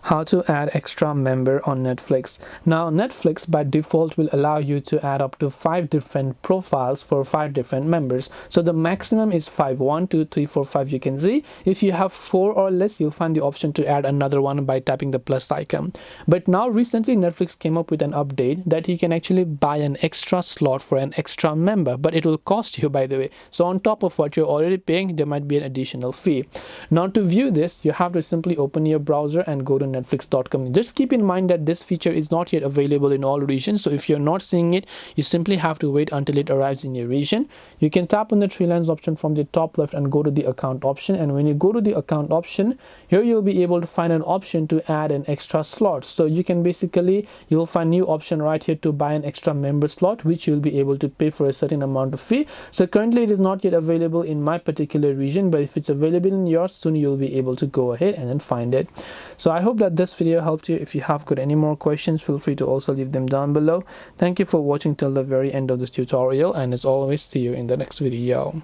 How to add extra member on Netflix. Now Netflix by default will allow you to add up to 5 different profiles for 5 different members. So the maximum is 5, 1, 2, 3, 4, 5. You can see if you have 4 or less, you'll find the option to add another one by tapping the plus icon. But now recently Netflix came up with an update that you can actually buy an extra slot for an extra member, but it will cost you, by the way. So on top of what you're already paying, there might be an additional fee. Now to view this, you have to simply open your browser and go to netflix.com. Just keep in mind that this feature is not yet available in all regions, so if you're not seeing it, you simply have to wait until it arrives in your region. You can tap on the three lines option from the top left and go to the account option, and when you go to the account option, here you'll be able to find an option to add an extra slot. So you can you'll find new option right here to buy an extra member slot, which you'll be able to pay for a certain amount of fee. So currently it is not yet available in my particular region, but if it's available in yours, soon you'll be able to go ahead and then find it. So I hope that this video helped you. If you have got any more questions, feel free to also leave them down below. Thank you for watching till the very end of this tutorial, and as always, see you in the next video.